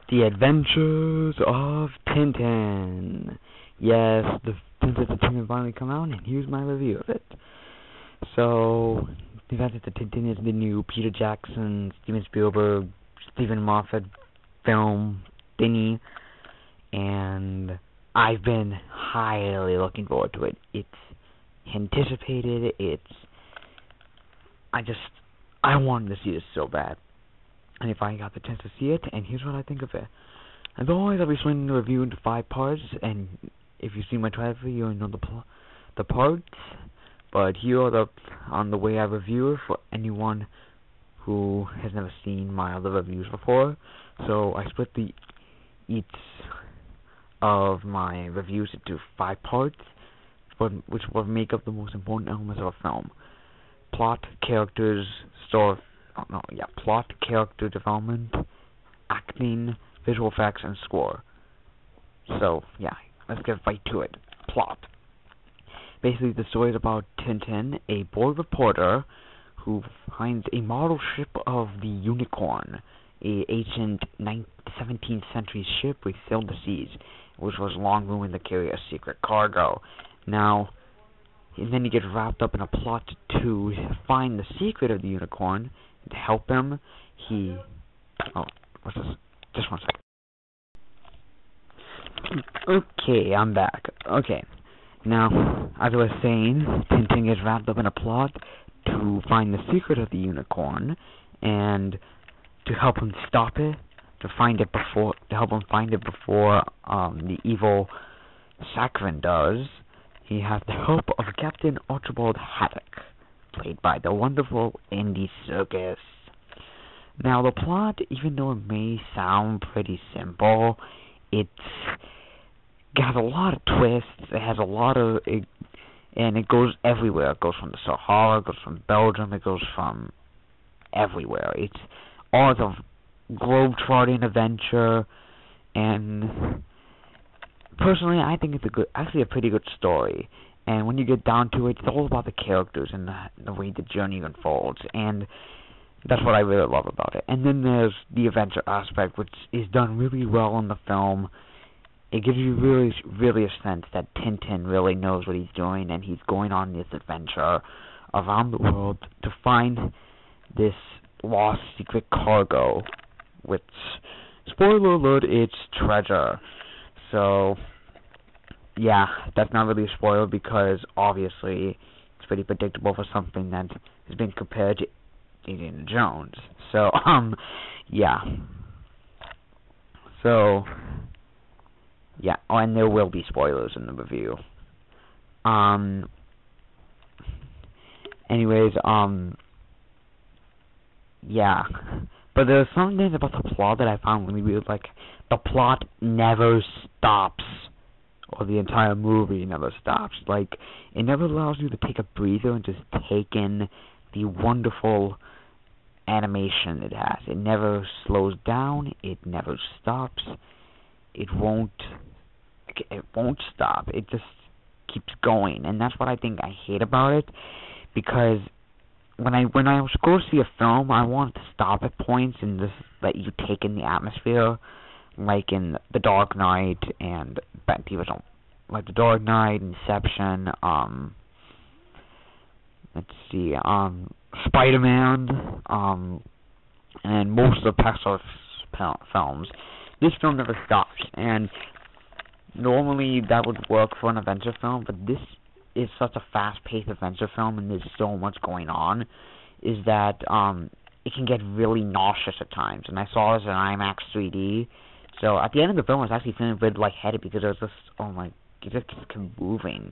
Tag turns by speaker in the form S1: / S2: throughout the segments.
S1: The Adventures of Tintin. Yes, the Adventures of Tintin finally come out, and here's my review of it. So, The Adventures of Tintin is the new Peter Jackson, Steven Spielberg, Stephen Moffat film thingy, and I've been highly looking forward to it. It's anticipated, I wanted to see this so bad. And if I got the chance to see it, and here's what I think of it. As always, I'll be splitting the review into 5 parts, and if you've seen my trailer, you'll know the parts. But here are on the way I review it for anyone who has never seen my other reviews before. So I split each of my reviews into 5 parts, which will make up the most important elements of a film: plot, characters, plot, character development, acting, visual effects, and score. So, yeah, let's get right to it. Plot. Basically, the story is about Tintin, a boy reporter who finds a model ship of the Unicorn, a ancient 17th century ship which sailed the seas, which was long rumored to carry a secret cargo. Now, and then he gets wrapped up in a plot to find the secret of the Unicorn. To help him, what's this? Just one second. Okay, I'm back. Okay, now, as I was saying, Tintin gets wrapped up in a plot to find the secret of the Unicorn, and to help him stop it, to help him find it before the evil Sakharine does, he has the help of Captain Archibald Haddock, played by the wonderful Andy Serkis. Now, the plot, even though it may sound pretty simple, it's got a lot of twists. It has a lot of, and it goes everywhere. It goes from the Sahara, it goes from Belgium, it goes from everywhere. It's all the globe-trotting adventure, and personally, I think it's actually a pretty good story. And when you get down to it, it's all about the characters and the way the journey unfolds, and that's what I really love about it. And then there's the adventure aspect, which is done really well in the film. It gives you really a sense that Tintin really knows what he's doing, and he's going on this adventure around the world to find this lost secret cargo, which, spoiler alert, it's treasure. So, yeah, that's not really a spoiler because obviously it's pretty predictable for something that has been compared to Indiana Jones. So, yeah. So, yeah, and there will be spoilers in the review. Anyways, yeah. But there's some things about the plot that I found really weird, like, the plot never stops. Or the entire movie never stops. Like, it never allows you to take a breather and just take in the wonderful animation it has. It never slows down. It never stops. It won't stop. It just keeps going. And that's what I think I hate about it. Because when I was going to see a film, I wanted to stop at points and just let you take in the atmosphere. Like in The Dark Knight and like The Dark Knight, Inception, let's see, Spider-Man, and most of the Pixar films. This film never stops, and normally that would work for an adventure film, but this is such a fast-paced adventure film, and there's so much going on, is that it can get really nauseous at times. And I saw this in IMAX 3D. So at the end of the film, I was actually feeling a bit lightheaded because it was just, it just kept moving.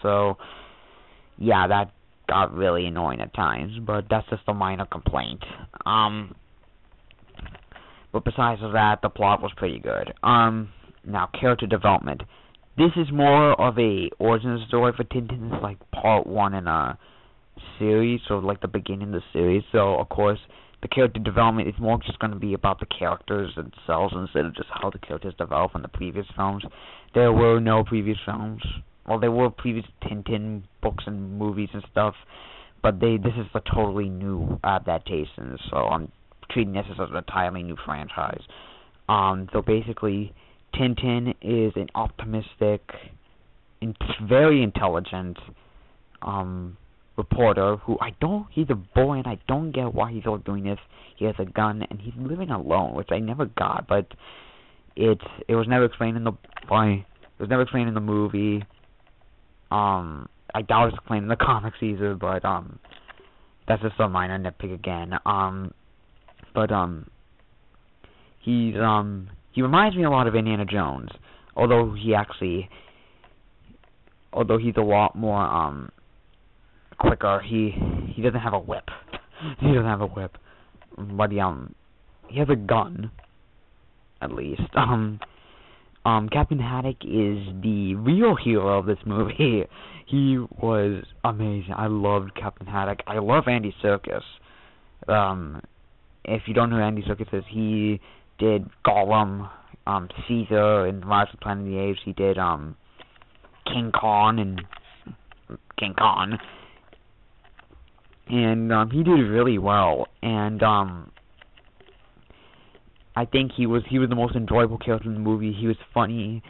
S1: So, yeah, that got really annoying at times, but that's just a minor complaint. But besides that, the plot was pretty good. Now, character development. This is more of a origin story for Tintin. It's like part 1 in a series, so like the beginning of the series. So, of course, the character development is more just going to be about the characters themselves instead of just how the characters develop in the previous films. There were no previous films. Well, there were previous Tintin books and movies and stuff, but this is a totally new adaptation, so I'm treating this as an entirely new franchise. So basically, Tintin is an optimistic, very intelligent, reporter who he's a boy and I don't get why he's all doing this. He has a gun and he's living alone, which I never got, but it was never explained in the movie. I doubt it's explained in the comics either, but that's just a minor nitpick again. He reminds me a lot of Indiana Jones, although he's a lot more quicker. He doesn't have a whip. But he has a gun, at least. Captain Haddock is the real hero of this movie. He was amazing. I loved Captain Haddock. I love Andy Serkis. If you don't know who Andy Serkis is, he did Gollum, Caesar in Rise of the Planet of the Apes. He did King Kong. And he did really well. And I think he was the most enjoyable character in the movie. He was funny.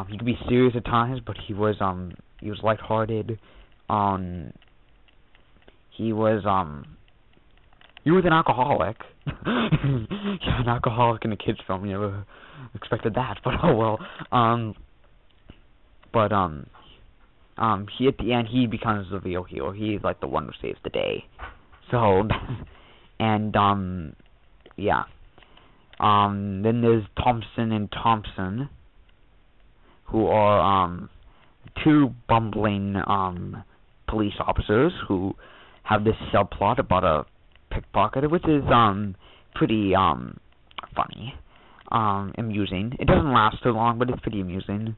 S1: He could be serious at times, but he was lighthearted. He was an alcoholic. Yeah, an alcoholic in a kids film. You never expected that, but oh well. He at the end he becomes the real hero. He's like the one who saves the day. So, and yeah. Then there's Thompson and Thompson, who are two bumbling police officers who have this subplot about a pickpocketer, which is pretty funny, amusing. It doesn't last too long, but it's pretty amusing.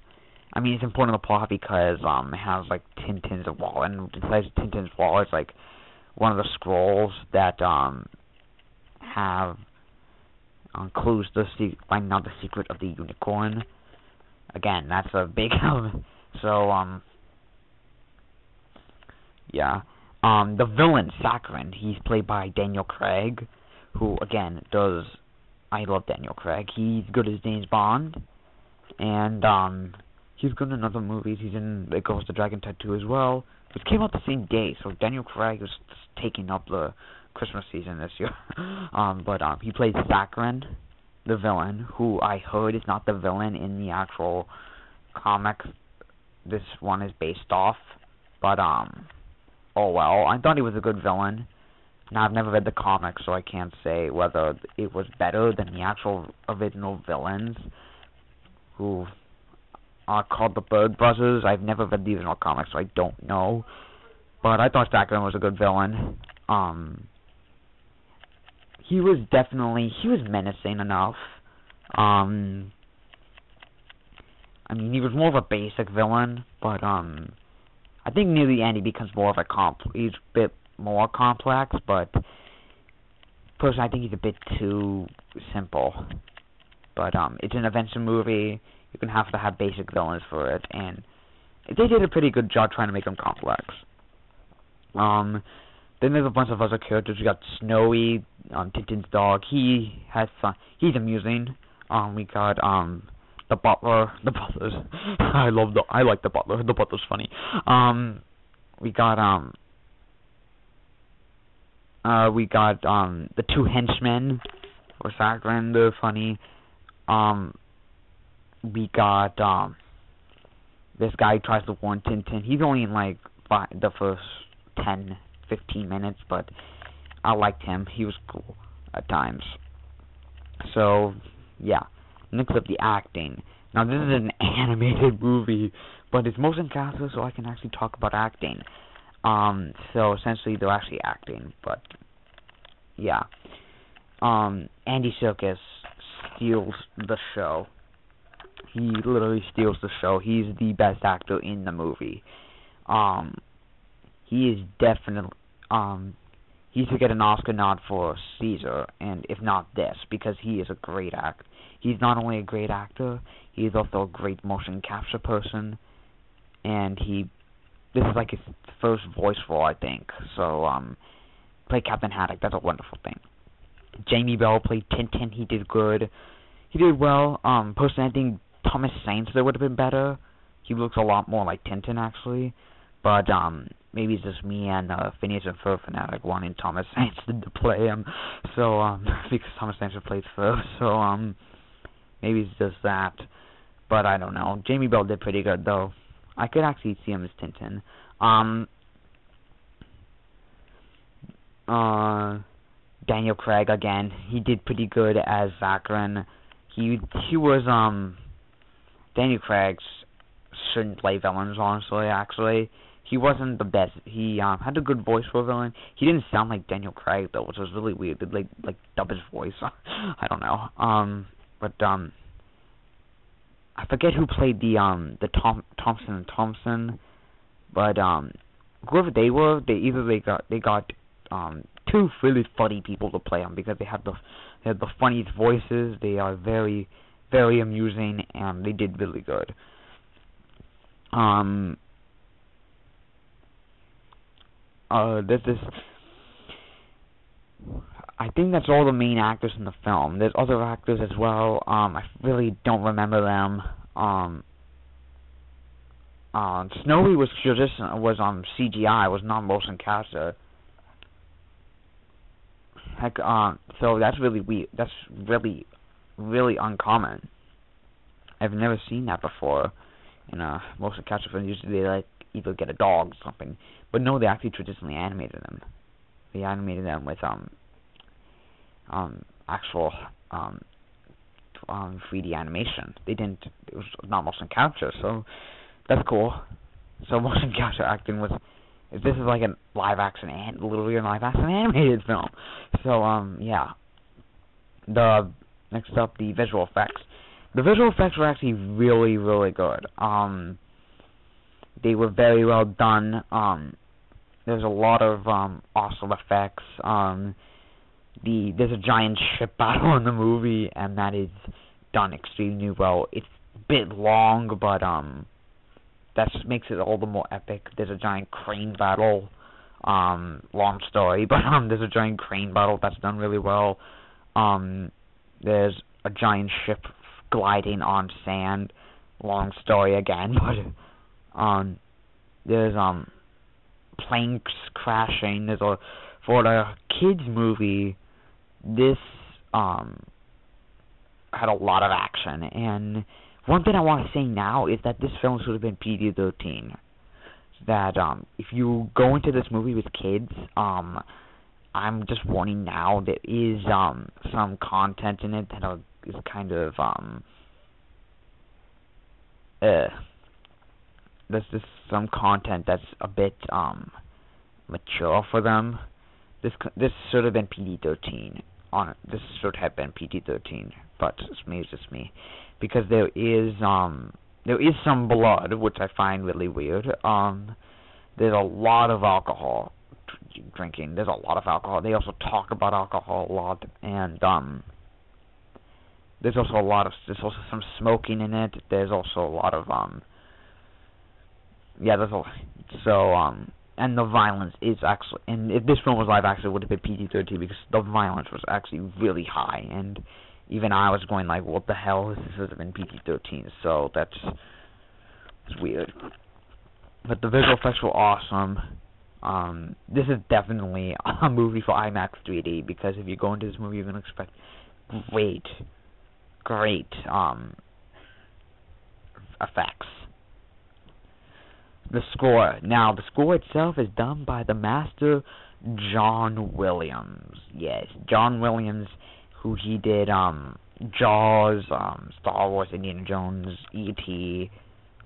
S1: I mean, it's important to the plot because it has like Tintin's wallet, and besides Tintin's wallet, it's like one of the scrolls that have clues to finding out the secret of the unicorn. Again, that's a big so yeah. The villain, Sakharine, he's played by Daniel Craig, who, again, I love Daniel Craig. He's good as James Bond, and he's good in other movies. He's in The Ghost of the Dragon Tattoo as well, which came out the same day, so Daniel Craig was taking up the Christmas season this year. He plays Sakharine, the villain, who I heard is not the villain in the actual comic this one is based off, but oh well, I thought he was a good villain. Now, I've never read the comics, so I can't say whether it was better than the actual original villains, who are called the Bird Brothers. I've never read the original comics, so I don't know. But I thought Sakharine was a good villain. He was menacing enough. I mean, he was more of a basic villain, but I think near the end he becomes more of he's a bit more complex, but personally I think he's a bit too simple. But it's an adventure movie. You're gonna have to have basic villains for it, and they did a pretty good job trying to make them complex. Then there's a bunch of other characters. We got Snowy, Tintin's dog. He's amusing. We got the butler. The butler's I like the butler. The butler's funny. We got the two henchmen for Sakharine. They're funny. We got this guy who tries to warn Tintin. He's only in like the first 10-15 minutes, but I liked him. He was cool at times. So yeah. Next up, the acting. Now, this is an animated movie, but it's motion capture, so I can actually talk about acting. So essentially, they're actually acting, but yeah. Andy Serkis steals the show. He literally steals the show. He's the best actor in the movie. He is definitely he should get an Oscar nod for Caesar, and if not this, because he is a great actor. He's not only a great actor, he's also a great motion capture person, and this is like his first voice role, I think. So, play Captain Haddock. That's a wonderful thing. Jamie Bell played Tintin. He did good. He did well. Personally, I think Thomas Saintsler would have been better. He looks a lot more like Tintin, actually. But, maybe it's just me and, Phineas and Ferb fanatic wanting Thomas Saintsler to play him. So, because Thomas Saintsler plays Ferb. So, maybe it's just that. But I don't know. Jamie Bell did pretty good, though. I could actually see him as Tintin. Daniel Craig, again, he did pretty good as Zacharin. He was, Daniel Craig shouldn't play villains, honestly, actually. He wasn't the best. He, had a good voice for a villain. He didn't sound like Daniel Craig, though, which was really weird. They'd, like, dub his voice. I don't know. I forget who played the Thompson and Thompson, but, whoever they were, they got two really funny people to play them because they have the funniest voices. They are very, very amusing, and they did really good. I think that's all the main actors in the film. There's other actors as well. I really don't remember them. Snowy was CGI, was not motion capture. Heck, so that's really weird. That's really, really uncommon. I've never seen that before. In a motion capture film, usually they either get a dog or something. But no, they actually traditionally animated them. They animated them with actual 3D animation. They didn't. It was not motion capture, so that's cool. So motion capture acting was. This is like a literally a live action animated film. So yeah. Next up, the visual effects. The visual effects were actually really, really good. They were very well done. There's a lot of awesome effects. There's a giant ship battle in the movie, and that is done extremely well. It's a bit long, but that just makes it all the more epic. There's a giant crane battle. Long story, but there's a giant crane battle that's done really well. There's a giant ship gliding on sand. Long story again, but there's planes crashing. For the kids movie, this had a lot of action, and one thing I want to say now is that this film should have been PG-13. That if you go into this movie with kids, I'm just warning now, there is some content in it that is kind of there's just some content that's a bit mature for them. This should have been PG-13. This should have been PG-13, but it's just me, because there is some blood, which I find really weird. There's a lot of alcohol drinking. There's a lot of alcohol. They also talk about alcohol a lot, and there's also some smoking in it. There's also a lot of and the violence is actually, and if this film was live action, it would have been PG-13 because the violence was actually really high, and even I was going like, what the hell, this should have been PG-13, so it's weird. But the visual effects were awesome. This is definitely a movie for IMAX 3D, because if you go into this movie, you're going to expect great effects. The score. Now, the score itself is done by the master John Williams. Yes, John Williams, who he did Jaws, Star Wars, Indiana Jones, E.T.,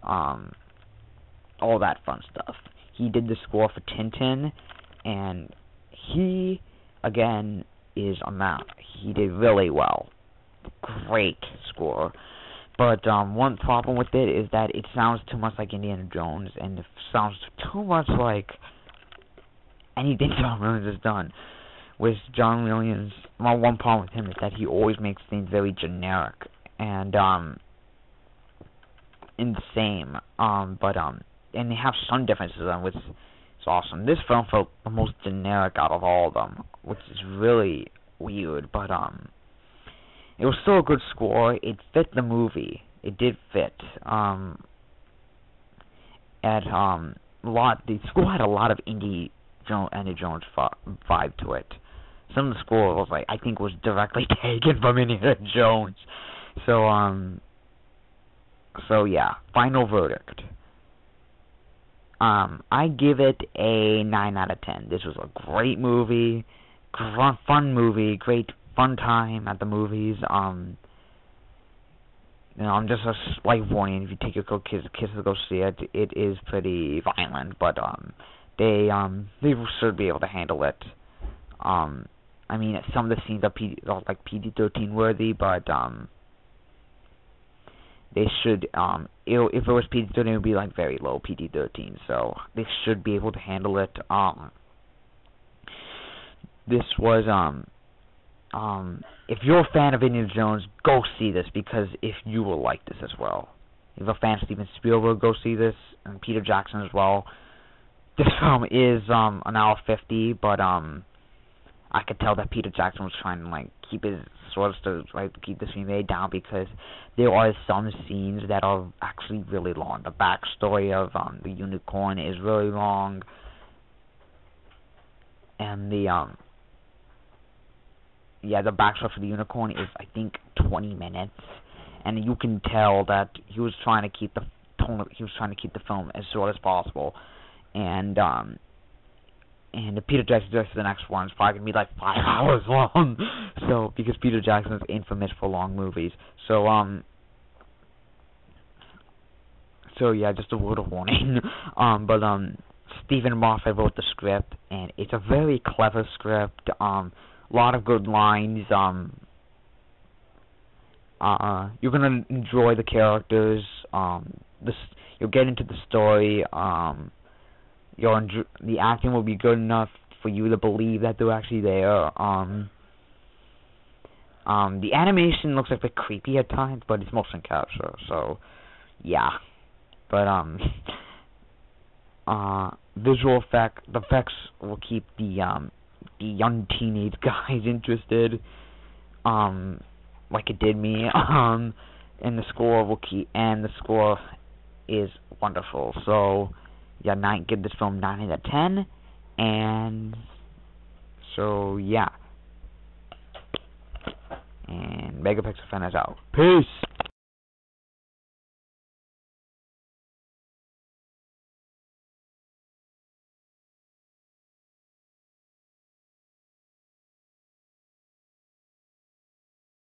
S1: all that fun stuff. He did the score for Tintin, and he, again, he did really well. Great score. But one problem with it is that it sounds too much like Indiana Jones, and it sounds too much like anything John Williams has done. With John Williams, one problem with him is that he always makes things very generic and the same. And they have some differences on which is awesome. This film felt the most generic out of all of them, which is really, weird, but it was still a good score. It fit the movie. It did fit. The score had a lot of Indiana Jones vibe to it. Some of the score was I think was directly taken from Indiana Jones. So yeah, final verdict. I give it a 9 out of 10. This was a great movie, fun movie, great fun time at the movies. Just a slight warning: if you take your kids to go see it, it is pretty violent, but they should be able to handle it. Some of the scenes are PG-13 worthy, but they should, if it was PG-13, it would be very low PG-13, so they should be able to handle it. This was, if you're a fan of Indiana Jones, go see this, because if you will like this as well. If you're a fan of Steven Spielberg, go see this, and Peter Jackson as well. This film is, an hour 50, but, I could tell that Peter Jackson was trying to keep his keep this remade down, because there are some scenes that are actually really long. The backstory of the unicorn is really long, and the backstory for the unicorn is I think 20 minutes, and you can tell that he was trying to keep the film as short as possible, and the Peter Jackson directed the next one is probably going to be 5 hours long. So, because Peter Jackson is infamous for long movies. So yeah, just a word of warning. Stephen Moffat wrote the script, and it's a very clever script. Lot of good lines. You're going to enjoy the characters. You'll get into the story. The acting will be good enough for you to believe that they're actually there. The animation looks a bit creepy at times, but it's motion capture, so yeah. But the effects will keep the young teenage guys interested, like it did me. And the score is wonderful. So yeah, give this film 9 out of 10, and so yeah. And MegaPixarfan is out. Peace!